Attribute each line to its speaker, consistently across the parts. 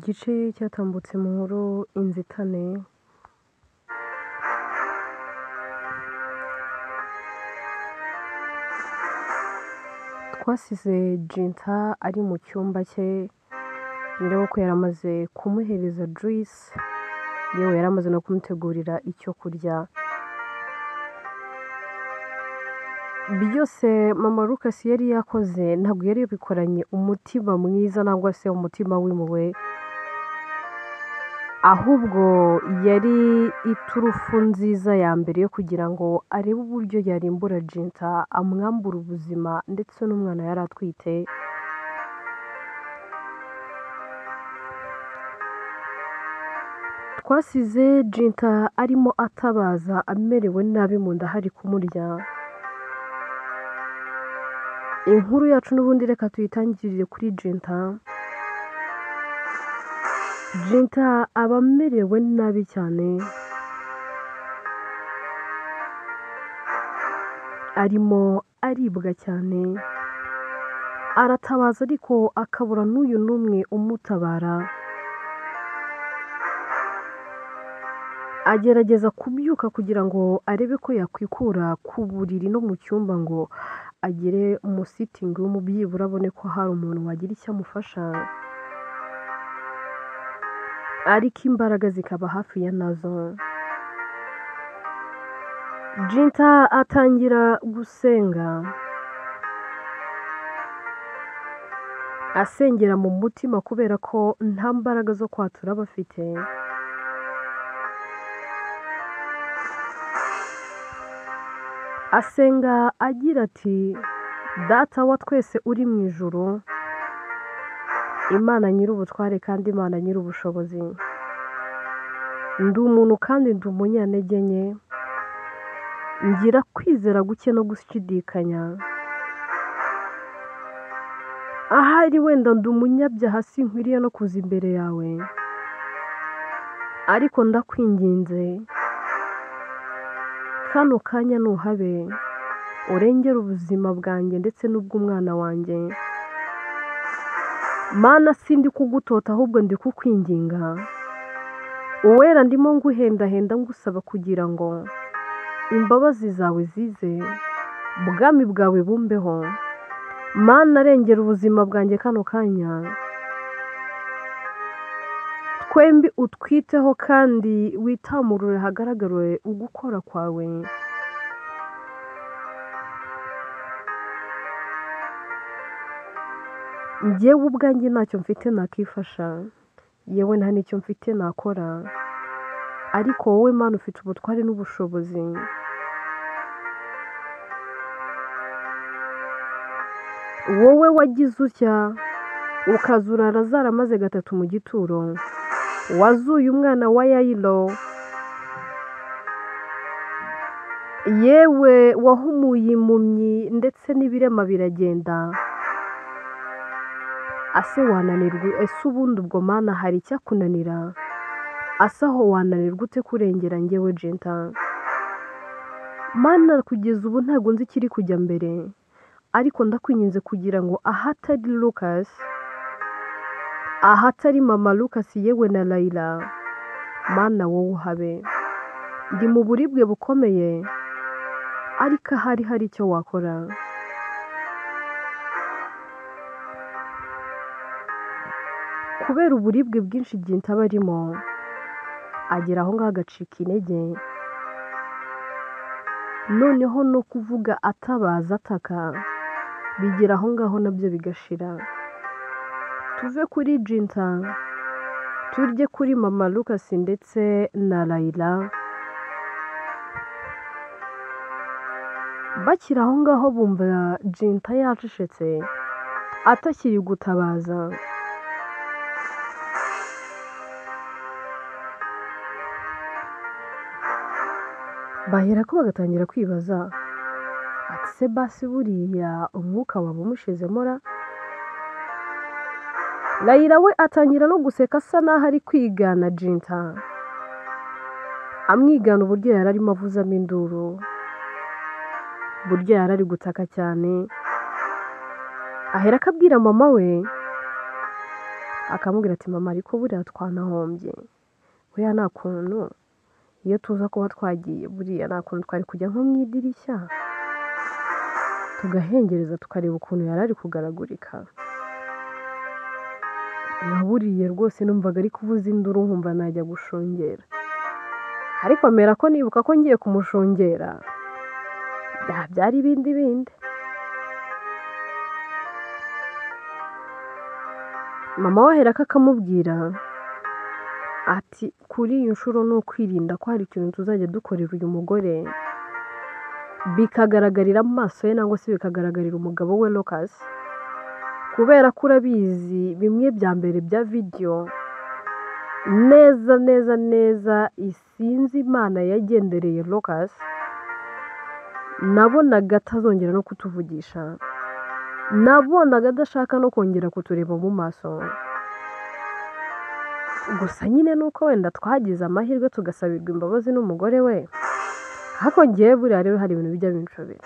Speaker 1: Igice cyatambutse mu nkuru Inzitane. Twasize Jinta ari mu cyumba cye, nyirabukwe yaramaze kumuhereza juice, yewe yaramaze no kumutegurira icyo kurya. Byose mama Lucas yari yakoze ntabwo yari yabikoranye umutima mwiza nangwa se umutima w'impuhwe, ahubwo yari iturufu nziza ya mbere yo kugira ngo arebe uburyo yarimbura Jinta, amwambura ubuzima ndetse n'umwana yari atwite. Twasize Jinta arimo atabaza amerewe nabi mu nda hari kumurya. Inkuru yacu n'ubundi reka tuyitangirire kuri Jinta. Jinta aba amerewe nabi cyane, arimo aribwa cyane, aratabaza ariko akabura n'uyu n'umwe umutabara. Agerageza kubyuka kugira ngo arebe ko yakwikura ku buriri no mu cyumba ngo agere mu sitting room byibura abone ko hari umuntu wagira icyo amufasha, ariko imbaraga zikaba hafi ya nazo. Jinta atangira gusenga, asengera mu mutima kubera ko nta mbaraga zo kwatura aba afite. Asenga agira ati, data wa twese uri mu ijuru, Imana nyir'ubutware kandi Imana nyir'ubushobozi, ndi umuntu kandi ndi umunyantege nke, ngira kwizera guke no gushidikanya, ahari wenda ndi umunyabyaha sinkwiriye no kuza imbere yawe, ariko ndakwinginze kano kanya nuhabe urengera ubuzima bwanjye ndetse n'ubw'umwana wanjye. Mana sindi kugutota ahubwo ndi kukwinginga, uwera ndimo nguhendahenda ngusaba kugira ngo imbabazi zawe zize, ubwami bwawe bumbeho. Mana rengera ubuzima bwanjye kano kanya, twembi utwiteho kandi witamurure hagaragare ugukora kwawe. Njyewe ubwanjye ntacyo mfite nakifasha, yewe nta n'icyo mfite nakora, ariko wowe Mana ufite ubutware n'ubushobozi. Wowe wagize utya ukazura Lazaro amaze 3 mu gituro, wazuye umwana wa Yayiro, yewe wahumuye impumyi ndetse n'ibirema biragenda. Ase wananirwa? Ese ubundi ubwo Mana hari icyakunanira? Ase aho wananirwa ute kurengera njyewe Jinta? Mana kugeza ubu ntabwo nzi ikiri kujya mbere, ariko ndakwinginze kugira ngo ahatari Lucas, ahatari mama Lucas yewe na Layla, Mana wowe uhabe. Ndi mu buribwe bukomeye, ariko ahari hari icyo wakora. Kubera uburibwe bwinshi Jinta aba arimo, agera aho ngaho agacika intege, noneho no kuvuga atabaza ataka bigera aho ngaho nabyo bigashira. Tuve kuri Jinta turye kuri mama Lucas ndetse na Layla. Bakiri aho ngaho bumva Jinta yacecetse atakiri gutabaza. Bahera ko bagatangira kwibaza ati se basi buriya umwuka waba umushizemo ra? Layla we atangira no guseka asa naho ari kwigana Jinta, amwigana uburyo yari arimo avuzamo induru, uburyo yari ari gutaka cyane. Ahera akabwira mama we akamubwira ati mama ariko buriya twanahombye, buriya nta kuntu iyo tuza kuba twagiye buriya nta kuntu twari kujya nko mu idirishya tugahengereza tukareba ukuntu yari ari kugaragurika. Buriya rwose numvaga ari kuvuza induru nkumva najya gushungera, ariko mera ko nibuka ko ngiye kumushungera byari ibindi bindi. Mama we aherako akamubwira ati kuri iyi nshuro ni ukwirinda ko hari ikintu tuzajya dukorera uyu mugore bikagaragarira mu maso ye cyangwa se bikagaragarira umugabo we Lucas, kubera ko urabizi bimwe bya mbere bya video neza neza neza isinzi Imana yagendereye Lucas, nabonaga atazongera no kutuvugisha, nabonaga adashaka no kongera kutureba mu maso. Gusa nyine nuko wenda twagize amahirwe tugasabirwa imbabazi n'umugore we, ariko ngewe buriya rero hari ibintu bijya binshobera.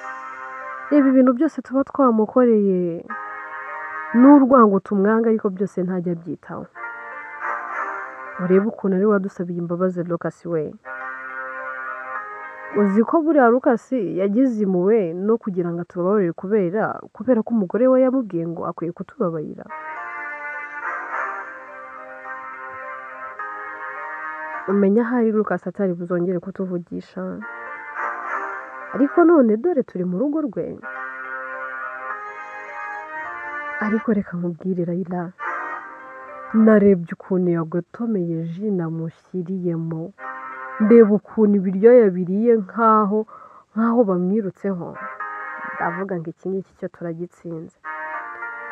Speaker 1: Ibi bintu byose tuba twamukoreye n'urwango tumwanga ariko byose ntajya abyitaho. Urebe ukuntu ari wadusabiye imbabazi Lucas we. Uzi ko buriya Lucas yagize impuhwe no kugira ngo atubabarire kubera ko umugore we yamubwiye ngo akwiye kutubabarira. Umenya ahari Lucas atari buzongere kutuvugisha, ariko none dore turi mu rugo rwe. Ariko reka nkubwire Raila, narebye ukuntu yagotomeye ji namushyiriyemo, ndeba ukuntu ibiryo yabiriye nkaho bamwirutseho, ndavuga ngo iki ngiki cyo turagitsinze.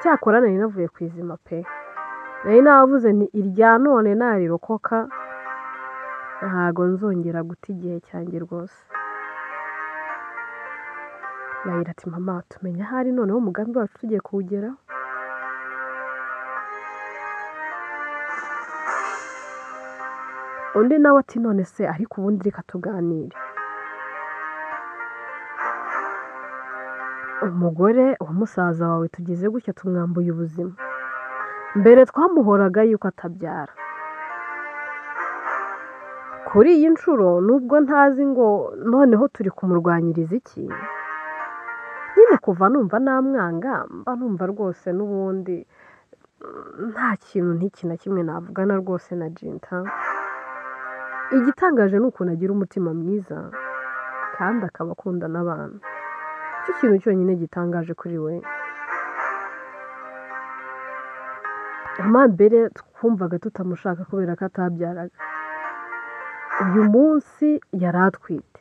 Speaker 1: Cyakora nari navuye ku izima pe, nari navuze nti irya none narirokoka ntago nzongera guta igihe cyanjye rwose. Raila ati mama tumenya ahari noneho umugambi wacu tugiye kuwugeraho. Undi nawe ati none se ariko ubundi reka tuganire. Umugore wa musaza wawe tugeze gutya tumwambuye ubuzima, mbere twamuhoraga yuko atabyara. Kuri iyi nshuro nubwo ntazi ngo noneho turi kumurwanyiriza iki, nyine kuva numva namwanga mba numva rwose n'ubundi nta kintu n'iki na kimwe navugana rwose na Jinta. Igitangaje ni ukuntu agira umutima mwiza kandi akaba akunda n'abantu. Icyo kintu cyonyine gitangaje kuri we. Amambere twumvaga tutamushaka kubera ko atabyaraga, uyu munsi yari atwite,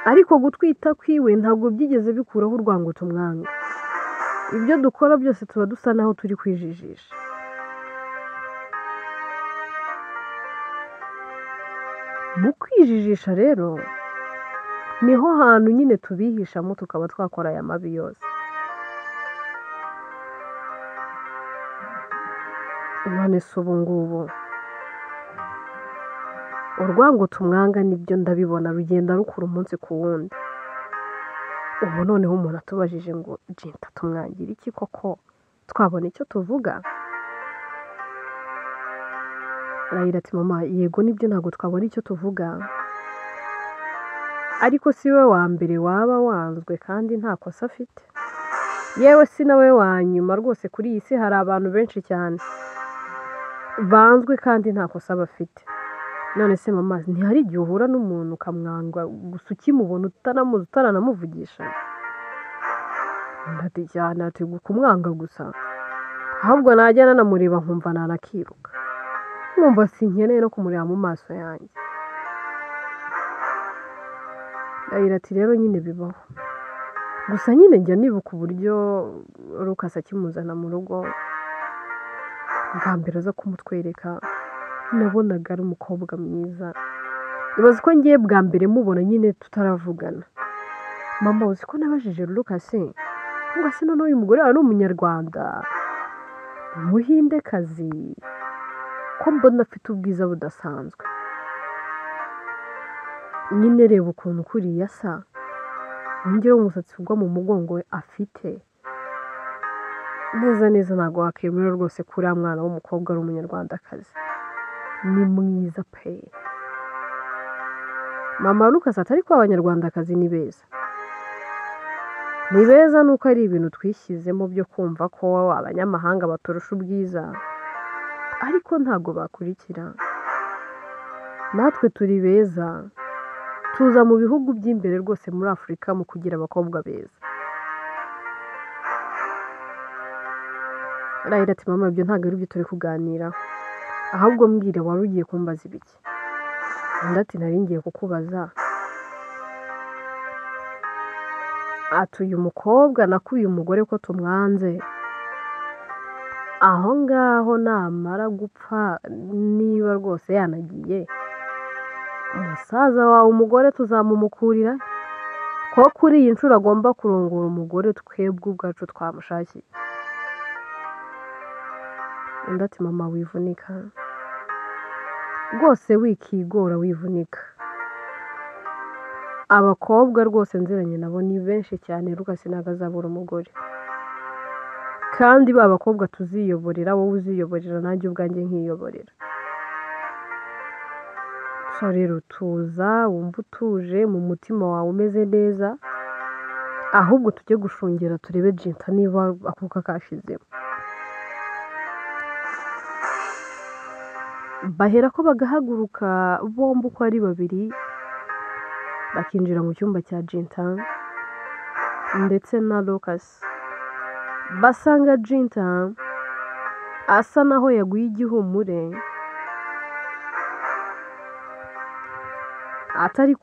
Speaker 1: ariko gutwita kwiwe ntabwo byigeze bikuraho urwango tumwanga. Ibyo dukora byose tuba dusa naho turi kwijijisha. Mu kwijijisha rero niho hantu nyine tubihishamo tukaba twakora aya mabi yose. None se ubu ngubu urwango tumwanga nibyo ndabibona rugenda rukura umunsi ku wundi. Ubu noneho umuntu atubajije ngo Jinta tumwangira iki koko twabona icyo tuvuga? Raila ati mama yego nibyo ntabwo twabona icyo tuvuga, ariko si we wa mbere waba wanzwe kandi nta kosa afite. Yewe si nawe wa nyuma rwose, kuri iyi si hari abantu benshi cyane banzwe kandi nta kosa bafite. None se mama ntihari igihe uhura n'umuntu ukamwanga gusa ukimubona utanamuzi utaranamuvugisha? Ndati cyane ati kumwanga gusa, ahubwo najya nanamureba nkumva nanakiruka, nkumva sinkeneye no kumureba mu maso yanjye. Raila ati rero nyine bibaho, gusa nyine njya nibuka uburyo Lucas akimuzana mu rugo bwa mbere aza kumutwereka, nabonaga ari umukobwa mwiza. Ibaze ko ngiye bwa mbere mubona nyine tutaravugana. Mama uzi ko nabajije Lucas ngo se none uyu mugore ari umunyarwanda, umuhindekazi, ko mbona afite ubwiza budasanzwe. Nyine reba ukuntu kuriya asa, wongera umusatsi ugwa mu mugongo we afite. neza neza ntabwo wakemera rwose ko uriya mwana w'umukobwa ari umunyarwandakazi, ni mwiza pe. Mama Lucas ati ariko abanyarwandakazi ni beza, ni beza nuko ari ibintu twishyizemo byo kumva ko abanyamahanga baturusha ubwiza, ariko ntabwo bakurikira. Natwe turi beza, tuza mu bihugu by'imbere rwose muri Afurika mu kugira abakobwa beza. Rahira ati mama ibyo ntabwo ari byo turi kuganira, ahubwo mbwira wari ugiye kumbaza ibiki? Undi ati nari ngiye kukubaza ati uyu mukobwa nakuye umugore ko tumwanze, aho ngaho namara gupfa niba rwose yanagiye, umusaza wawe umugore tuzamumukurira ko kuri iyi nshuro agomba kurongora umugore twebwe ubwacu twamushakiye. Undi ati mama wivunika rwose, wikigora wivunika. Abakobwa rwose nziranye nabo ni benshi cyane, Lucas ntabwo azabura umugore, kandi ba bakobwa tuziyoborera, wowe uziyoborera nanjye ubwanjye nkiyoborera. So rero tuza wumva utuje mu mutima wawe umeze neza, ahubwo tujye gushungera turebe Jinta niba akuka kashizemo. Bahera ko bagahaguruka bombi uko ari babiri, bakinjira mu cyumba cya Jinta ndetse na Lucas. Basanga Jinta asa naho yaguye igihumure, atari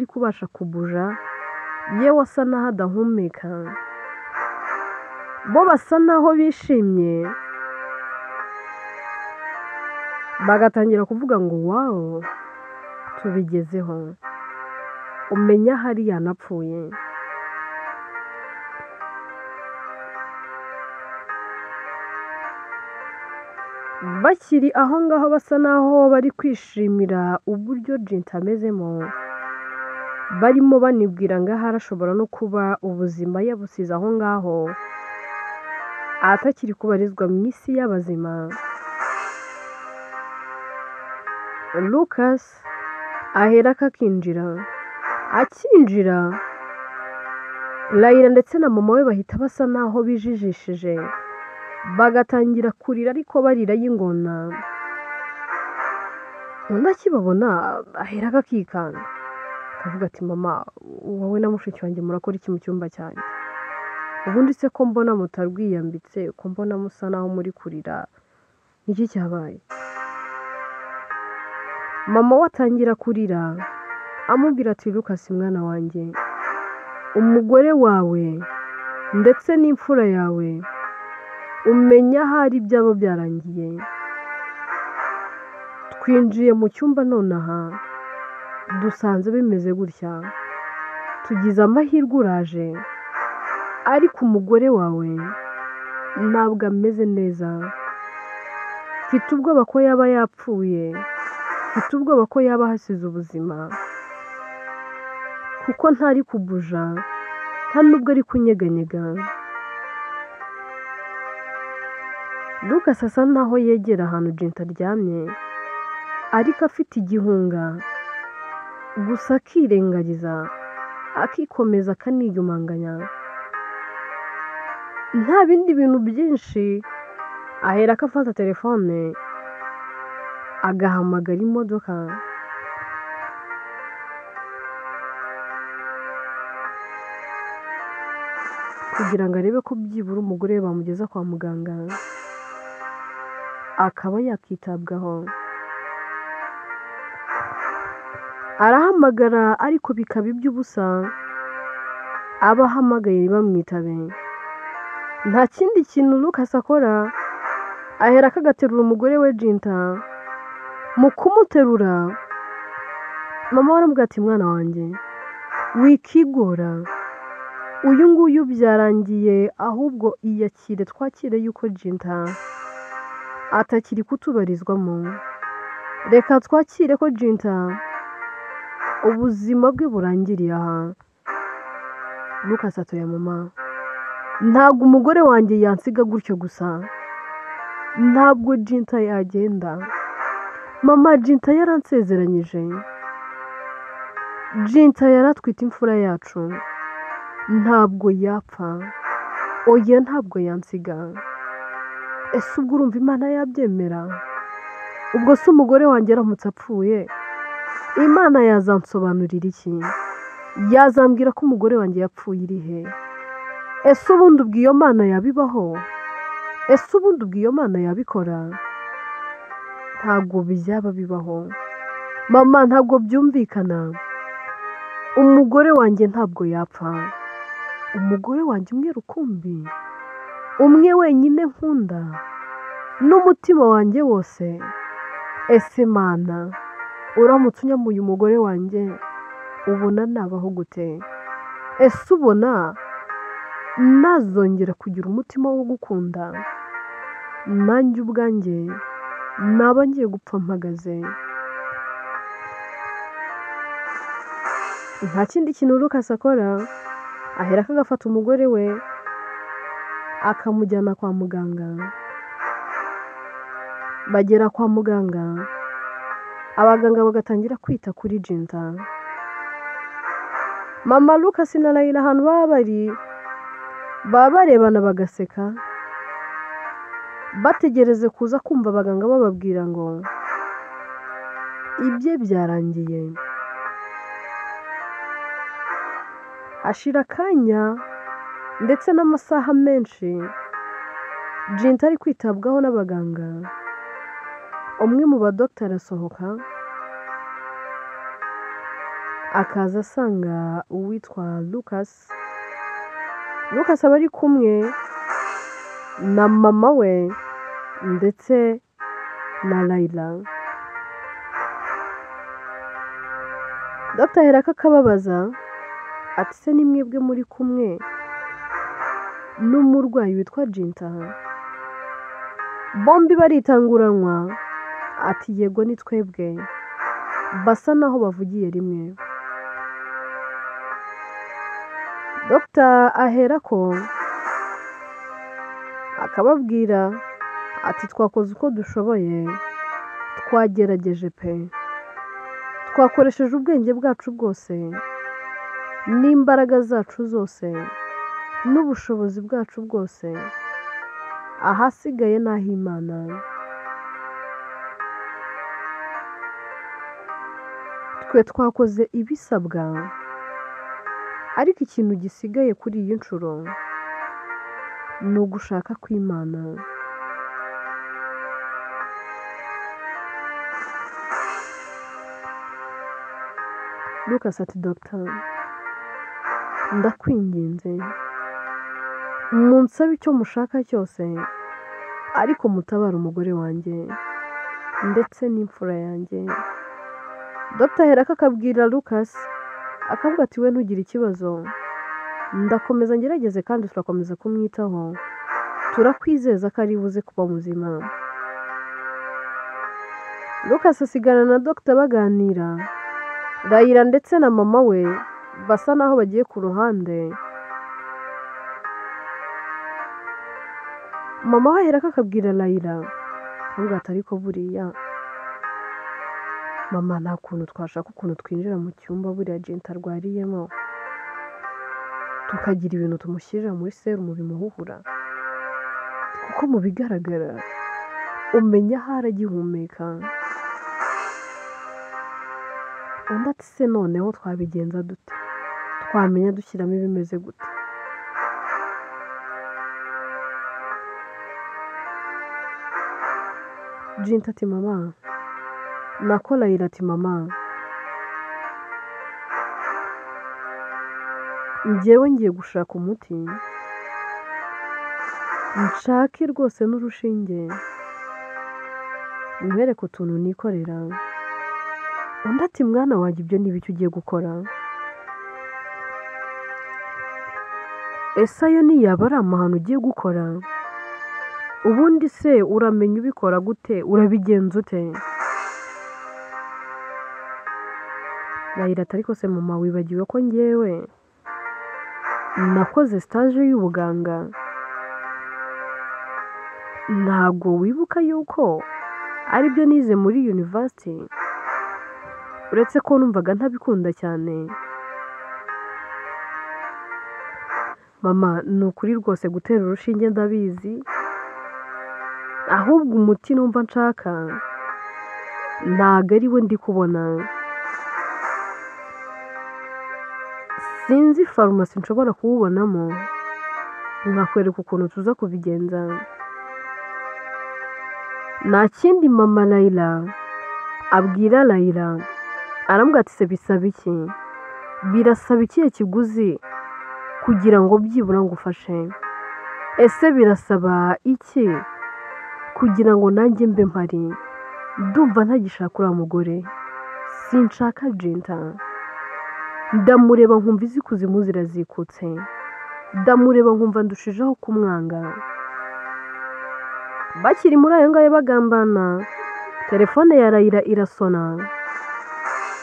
Speaker 1: kubasha kubuja, yewe asa naho adahumeka. Bo basa naho bishimye, bagatangira kuvuga ngo wawo tubigezeho, umenya hari yanapfuye. Bakiri aho ngaho basa naho bari kwishimira uburyo Jinta amezemo, barimo banibwira ngo ahari ashobora no kuba ubuzima yabusize aho ngaho, atakiri kubarizwa mu isi y'abazima. Lucas ahera akakinjira, akinjira Rahira ndetse na mama we bahita basa naho bijijishije, bagatangira kurira ariko barira y'ingona. Undi akibabona ahera akikanga, akavuga ati mama wowe na mushiki wanjye murakora iki mu cyumba cyanjye? Ubundi se ko mbona mutarwiyambitse, ko mbona musa naho muri kurira, niki cyabaye? Mama we atangira kurira amubwira ati Lucas mwana wanjye, umugore wawe ndetse n'imfura yawe umenya ahari ibyabo byarangiye. Twinjiye mu cyumba nonaha dusanze bimeze gutya, tugize amahirwe uraje, ariko umugore wawe ntabwo ameze neza. Mfite ubwoba ko yaba yapfuye, mfite ubwoba ko yaba hasize ubuzima, kuko ntari kubuja, nta nubwo ari kunyeganyega. Lucas asa naho yegera ahantu Jinta aryamye, ariko afite igihunga, gusa akirengagiza, akikomeza akaniyumanganya, nta bindi bintu byinshi. Ahera ko afata telefone agahamagara imodoka, kugira ngo arebe ko byibura umugore we bamugeza kwa muganga akaba yakitabwaho. Arahamagara ariko bikaba iby'ubusa, abo ahamagaye ntibamwitabe. Nta kindi kintu Lucas akora, ahera akagaterura umugore we Jinta. Mu kumuterura mama we aramubwira ati mwana wanjye wikigora, uyu nguyu byarangiye, ahubwo iyakire, twakire yuko Jinta atakiri kutubarizwamo. Reka twakire ko Jinta ubuzima bwe burangiriye aha. Lucas atoya mama, ntabwo umugore wanjye yansiga gutyo gusa, ntabwo Jinta yagenda, mama Jinta yaransezeranyije, Jinta yaratwite imfura yacu, ntabwo yapfa, oya ntabwo yansiga. Ese ubwo urumva Imana yabyemera? Ubwo se umugore wanjye aramutse apfuye, Imana yazansobanurira iki? Yazambwira ko umugore wanjye yapfuye iri he? Ese ubundi ubwo iyo Mana yabibaho? Ese ubundi ubwo iyo Mana yabikora? Ntabwo byaba bibaho. Mama ntabwo byumvikana. Umugore wanjye ntabwo yapfa. Umugore wanjye umwe rukumbi, umwe wenyine nkunda, n'umutima wanjye wose. Ese Mana, uramutse unyamuye umugore wanjye, ubona nabaho gute? Ese ubona nazongera kugira umutima wo gukunda? Nanjye ubwanjye naba ngiye gupfa mpagaze. Nta kindi kintu Lucas akora, ahera agafata umugore we akamujyana kwa muganga. Bagera kwa muganga, abaganga bagatangira kwita kuri Jinta. Mama Lucas na Layla ahantu baba barebana bagaseka, bategereze kuza kumva abaganga bababwira ngo ibye byarangiye. Hashira akanya ndetse n'amasaha menshi Jinta ari kwitabwaho n'abaganga. Umwe mu badogiteri arasohoka, akaza asanga uwitwa Lucas. Lucas aba ari kumwe na mama we ndetse na Layla. Dogiteri ahera akababaza ati se ni mwebwe muri kumwe n'umurwayi witwa Jinta? Bombi baritanguranwa ati yego ni twebwe, basa naho bavugiye rimwe. Dogiteri aherako akababwira ati twakoze uko dushoboye, twagerageje pe, twakoresheje ubwenge bwacu bwose n'imbaraga zacu zose n'ubushobozi bwacu bwose, ahasigaye ni ah'Imana. Twe twakoze ibisabwa, ariko ikintu gisigaye kuri iyi nshuro ni ugushaka kw'Imana. Lucas ati Dogiteri, ndakwinginze munsabe icyo mushaka cyose, ariko mutabara umugore wanjye ndetse n'imfura yanjye. Dogiteri aherako akabwira Lucas, akavuga ati we ntugire ikibazo, ndakomeza ngerageze kandi turakomeza kumwitaho, turakwizeza ko ari buze kuba muzima. Lucas asigana na Dogiteri baganira. Layla ndetse na mama we basa naho bagiye ku ruhande. Mama we aherako akabwira Layla, akavuga ati ariko buriya mama nta kuntu twashaka ukuntu twinjira mu cyumba buriya Jinta arwariyemo, tukagira ibintu tumushyirira muri serumu bimuhuhura, kuko mu bigaragara umenya aho aragihumeka. Undi ati se noneho twabigenza dute? Twamenya dushyiramo ibimeze gute? Jinta ati mama, nako Layla ati mama, njyewe ngiye gushaka umuti, nshake rwose n'urushinge, nkwereke utuntu nikorera. Undi ati mwana wanjye ibyo ni ibiki ugiye gukora? Ese ayo niyaba ari amahano ugiye gukora? Ubundi se uramenya ubikora gute? Urabigenza ute? Layla ati ariko se mama wibagiwe ko njyewe nakoze stage y'ubuganga. Ntabwo wibuka yuko aribyo nize muri university? Uretse ko numvaga ntabikunda cyane. Mama, ni ukuri rwose gutera urushinge ndabizi, ahubwo umuti numva nshaka ntago ari we ndi kubona. Sinzi farumasi nshobora kuwubonamo nkakwereka ukuntu tuza kubigenza. Nta kindi mama Layla abwira Layla, arambwira ati se bisaba iki? Birasaba ikihe kiguzi kugira ngo byibura ngufashe? Ese birasaba iki kugira ngo nanjye mbe mpari? Ndumva ntagishaka uriya mugore, sinshaka Jinta. Ndamureba nkumva izikuzimu zirazikutse, ndamureba nkumva ndushijeho kumwanga. Bakiri muri ayo ngayo bagambana, telefone ya Layla irasona.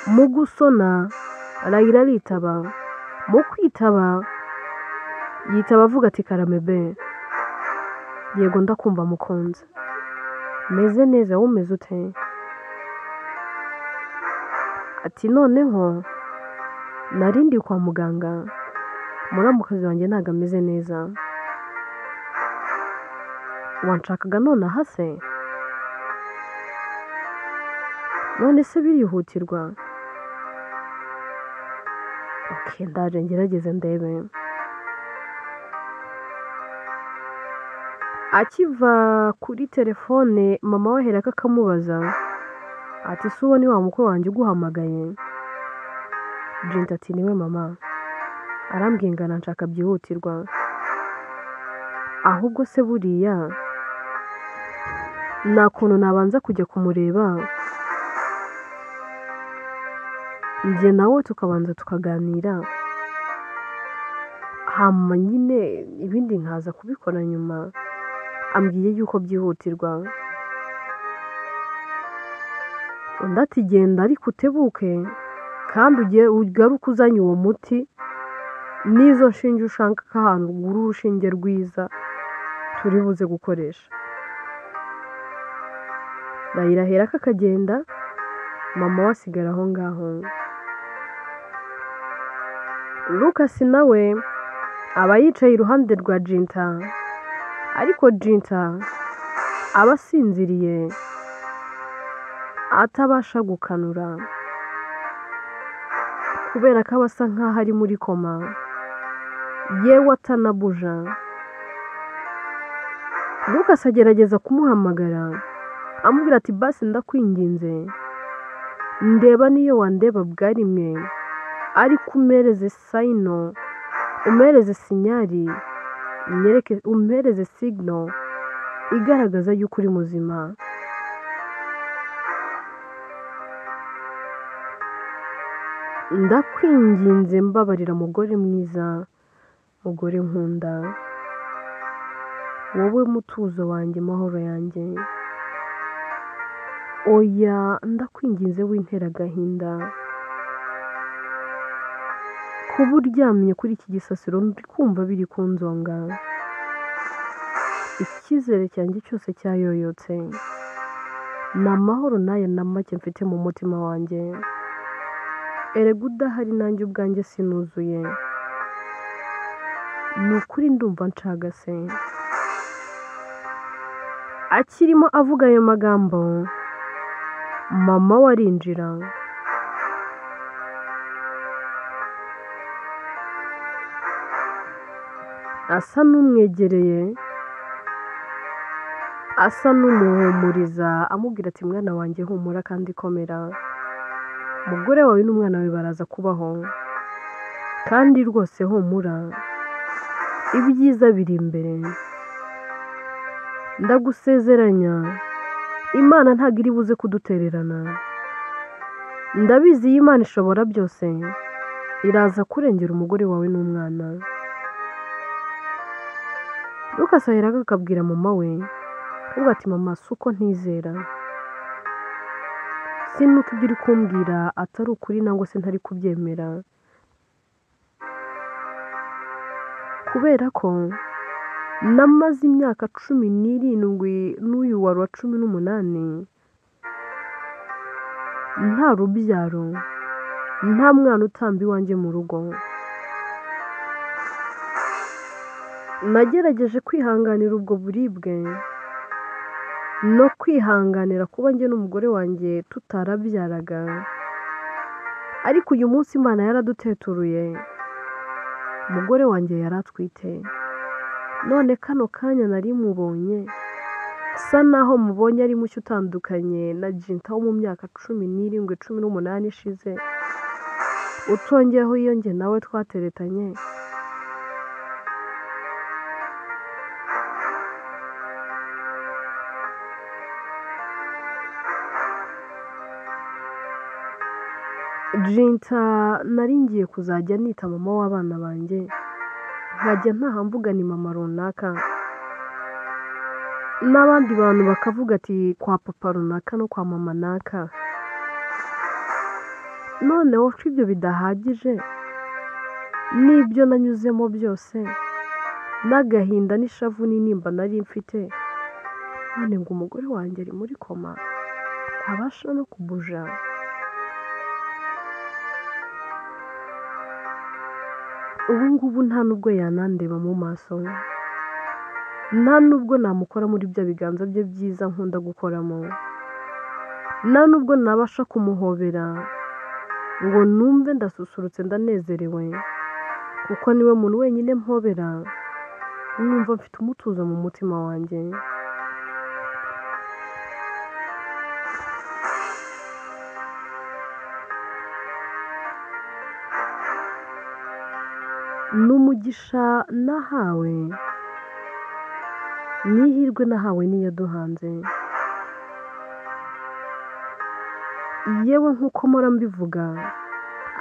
Speaker 1: Mu gusona Layla aritaba. Mu kwitaba yitaba avuga ati karame be, yego ndakumva mukunzi, meze neza, wowe umeze ute? Ati noneho narindi kwa muganga, muramukazi wanjye ntago ameze neza. Wanshakaga nonaha se? None se birihutirwa? Okay, ndaje ngerageze ndebe. Akiva kuri telefone mama we aherako akamubaza ati se uwo ni wa mukwe wanjye uguhamagaye? Jinta ati niwe mama, arambwiye ngo nshaka byihutirwa. Ahubwo se buriya nta kuntu nabanza kujya kumureba, njye nawe tukabanza tukaganira, hama nyine ibindi nkaza kubikora nyuma. Ambwiye yuko byihutirwa. Undi ati genda ariko utebuke kandi ugaruke uzanye uwo muti n'izo nshinge ushaka ko ahantu ugura urushinge rwiza turi buze gukoresha. Layla aherako akagenda, mama we asigara aho ngaho. Lucas nawe aba yicaye iruhande rwa Jinta, ariko Jinta aba asinziriye atabasha gukanura kubera ko aba asa nkaho ari muri koma, yewe atanabuja. Lucas agerageza kumuhamagara amubwira ati basi ndakwinginze ndeba niyo wandeba bwa rimwe, ariko umereze sayino, umereze sinyari, umereze signal igaragaza yuko uri muzima. Ndakwinginze mbabarira mugore mwiza, mugore nkunda, wowe mutuzo wanjye, mahoro yanjye. Oya ndakwinginze wintera agahinda. Kuba uryamye kuri iki gisasiro ndi kumva biri kunzonga. Icyizere cyanjye cyose cyayoyotse. Ni amahoro nayo na make mfite mu mutima wanjye. Erega udahari nanjye ubwanjye sinuzuye. Ni ukuri ndumva ncagase. Akirimo avuga ayo magambo, mama we arinjira. Asa n'umwegereye, asa n'umuhumuriza, amubwira ati mwana wanjye humura kandi komera. Umugore wawe n'umwana wawe baraza kubaho, kandi rwose humura, ibyiza biri imbere. Ndagusezeranya, Imana ntabwo iri buze kudutererana. Ndabizi iyi Imana ishobora byose, iraza kurengera umugore wawe n'umwana. Lucas aherako akabwira mama we, avuga ati mama si uko ntizera, sinuko ibyo uri kumbwira atari ukuri nangwa se ntari kubyemera. kubera ko namaze imyaka 17 n'uyu wari wa 18 nta rubyaro, nta mwana utamba iwanjye mu rugo. Nagerageje kwihanganira ubwo buribwe no kwihanganira kuba njye n'umugore wanjye tutarabyaraga, ariko uyu munsi Imana yaraduteturuye, umugore wanjye yari atwite, none kano kanya nari mubonye sa naho mubonye ari mushya utandukanye na Jinta wo mu myaka 17 18 ishize, utongeyeho iyo njye nawe twateretanye. Jinta nari ngiye kuzajya nita mama w'abana banjye, nkajya ntaha mvuga ni mama runaka, n'abandi bantu bakavuga ati kwa papa runaka no kwa mama naka. Noneho ko ibyo bidahagije n'ibyo nanyuzemo byose n'agahinda n'ishavu n'intimba nari mfite, none ngo umugore wanjye ari muri koma ntabasha no kubuja. Ubu ngubu nta nubwo yanandeba mu maso, nta nubwo namukora muri bya biganza bye byiza nkunda gukoramo, nta nubwo nabasha kumuhobera ngo numve ndasusurutse ndanezerewe, kuko niwe muntu wenyine mpobera numva mfite umutuzo mu mutima wanjye. N'umugisha nahawe, n'ihirwe nahawe niyo duhanze. Yewe nk'uko mpora mbivuga,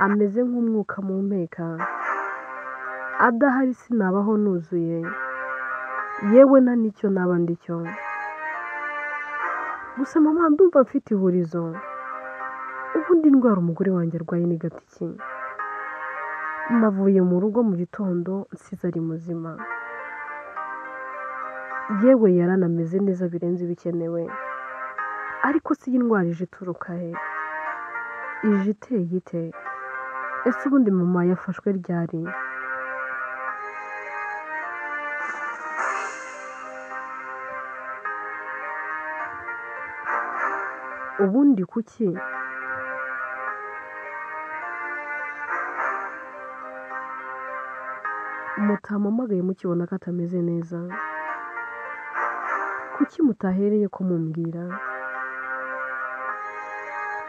Speaker 1: ameze nk'umwuka mpumeka, adahari sinabaho nuzuye, yewe nta n'icyo naba ndicyo. Gusa mama ndumva mfite ihurizo, ubundi ndwara umugore wanjye arwaye ni gatiki. Navuye mu rugo mu gitondo nsize ari muzima, yewe yaranameze neza birenze ibikenewe, ariko si iyi ndwara ije ituruka he? Ije iteye ite? Ese ubundi mama yafashwe ryari? Ubundi kuki mutampamagaye mukibona ko atameze neza? Kuki mutahereye ko mumbwira?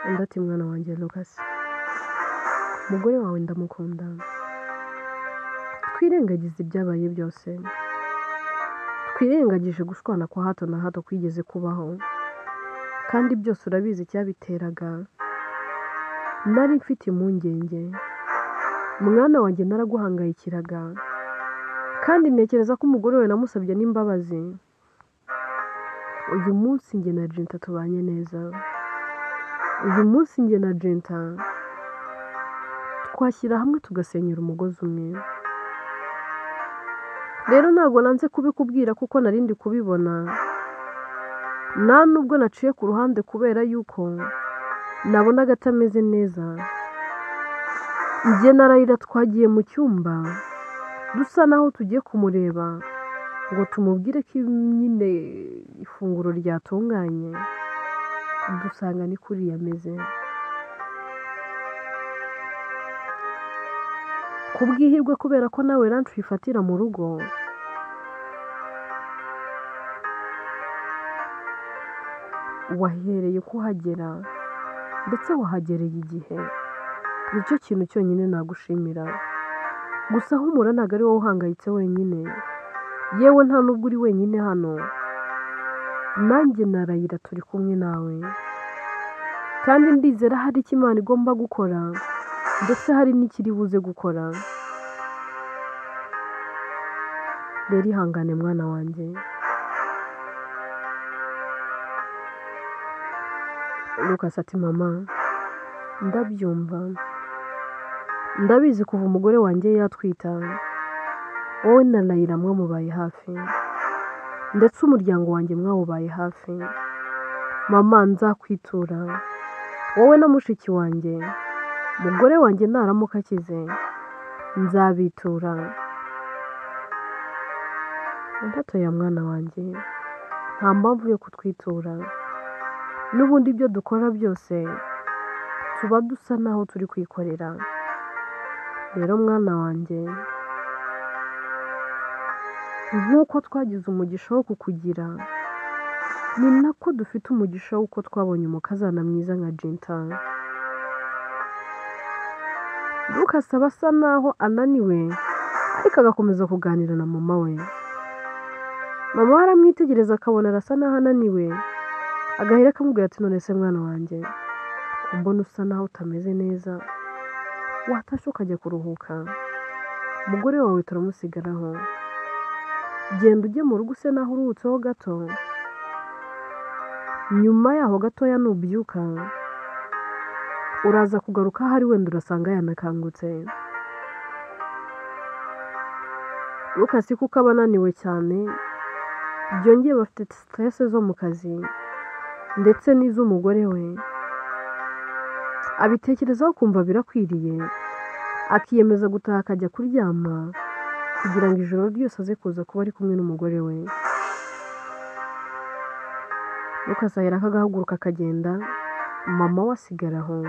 Speaker 1: Undi ati mwana wanjye Lucas, umugore wawe ndamukunda, twirengagize ibyabaye byose, twirengagije gushwana kwa hato na hato kwigeze kubaho, kandi byose urabizi icyabiteraga. Nari mfite impungenge, mwana wanjye naraguhangayikiraga, kandi ntekereza ko umugore we namusabye n'imbabazi. Uyu munsi njye na Jinta tubanye neza, uyu munsi njye na Jinta twashyira hamwe tugasenyera umugozi umwe. Rero ntabwo nanze kubikubwira kuko nari ndi kubibona, nta nubwo naciye ku ruhande kubera yuko nabonaga atameze neza. Njye na Raila twagiye mu cyumba dusa naho tugiye kumureba ngo tumubwire ko nyine ifunguro ryatunganye, dusanga ni kuriya ameze. Kubwihirwe kubera ko nawe ranch uyifatira mu rugo, wahereye kuhagera ndetse wahagereye igihe, nicyo kintu cyonyine nagushimira. Gusa humura ntabwo ari wowe uhangayitse wenyine, yewe nta nubwo uri wenyine hano, nanjye na Raila turi kumwe nawe, kandi ndizera hari icyo Imana igomba gukora ndetse hari n'ikiri buze gukora. Rero ihangane mwana wanjye. Lucas ati mama ndabyumva, ndabizi kuva umugore wanjye yatwita wowe na Layla mwamubaye hafi ndetse umuryango wanjye mwawubaye hafi. Mama, nzakwitura wowe na mushiki wanjye, umugore wanjye naramuka akize nzabitura. Ndatoya mwana wanjye, nta mpamvu yo kutwitura, n'ubundi ibyo dukora byose tuba dusa naho turi kwikorera. Rero mwana wanjye, nk'uko twagize umugisha wo kukugira, ni nako dufite umugisha w'uko twabonye umukazana mwiza nka Jinta. Ntukasaba asa naho ananiwe ariko agakomeza kuganira na mama we. Mama we aramwitegereza akabona arasa naho ananiwe, agahera akamubwira ati none se mwana wanjye, mbona usa naho utameze neza, watashe ukajya kuruhuka, umugore wawe turamusigaraho, genda ujye mu rugo use naho uruhutseho gato, nyuma yaho gatoya nubyuka uraza kugaruka ahari wenda urasanga yanakangutse. Lucas kuko aba ananiwe cyane, byongeye bafite stress zo mu kazi ndetse n'iz'umugore we, abitekerezaho kumva birakwiriye, akiyemeza gutaha akajya kuryama kugira ngo ijoro ryose aze kuza kuba ari kumwe n'umugore we. Lucas ahera akagahaguruka akagenda, mama we asigaraho,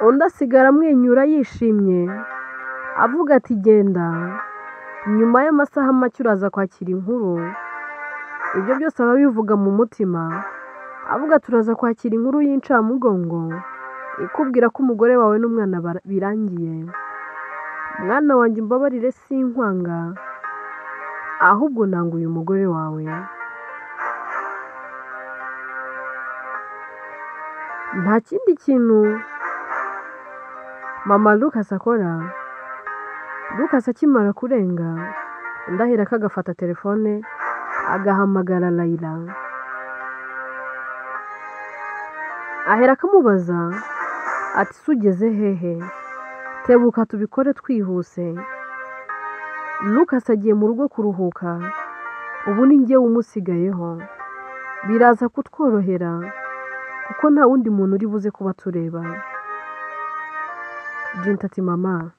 Speaker 1: undi asigara amwenyura yishimye avuga ati genda, nyuma y'amasaha make uraza kwakira inkuru. Ibyo byose aba bivuga mu mutima avuga turaza kwakira inkuru y'incamugongo ikubwira ko umugore wawe n'umwana birangiye. Mwana wanjye umbabarire sinkwanga, ahubwo nanga uyu mugore wawe. Nta kindi kintu mama Lucas akora. Lucas akimara kurenga, ndahera akagafata telefone agahamagara Layla. Ahera akamubaza ati sugeze hehe, tebuka tubikore twihuse. Lucas agiye mu rugo kuruhuka, ubu ni njye umusigayeho, biraza kutworohera kuko nta wundi muntu uri buze kuba tureba. Jinta ati mama.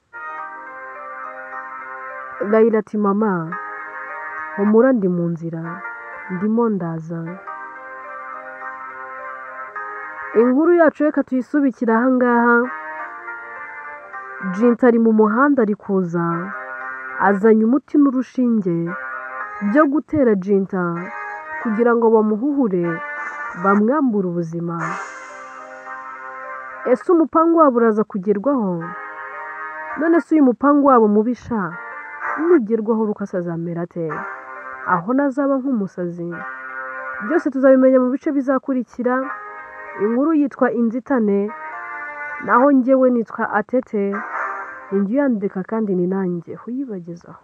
Speaker 1: Layla ati mama, humura ndi mu nzira, ndimo ndaza. Inkuru yacu reka tuyisubikira aha ngaha. Jinta ari mu muhanda ari kuza, azanye umuti n'urushinge byo gutera Jinta kugira ngo bamuhuhure bamwambure ubuzima. Ese umupangu wabo uraza kugerwaho? None se uyu mupangu wabo mubisha nugerwaho Lucas azamera ate? Aho nazaba nk'umusazi? Byose tuzabimenya mu bice bizakurikira. Inkuru yitwa Inzitane, naho njyewe nitwa Atete, ninjye uyandika kandi ni nanjye uyibagezaho.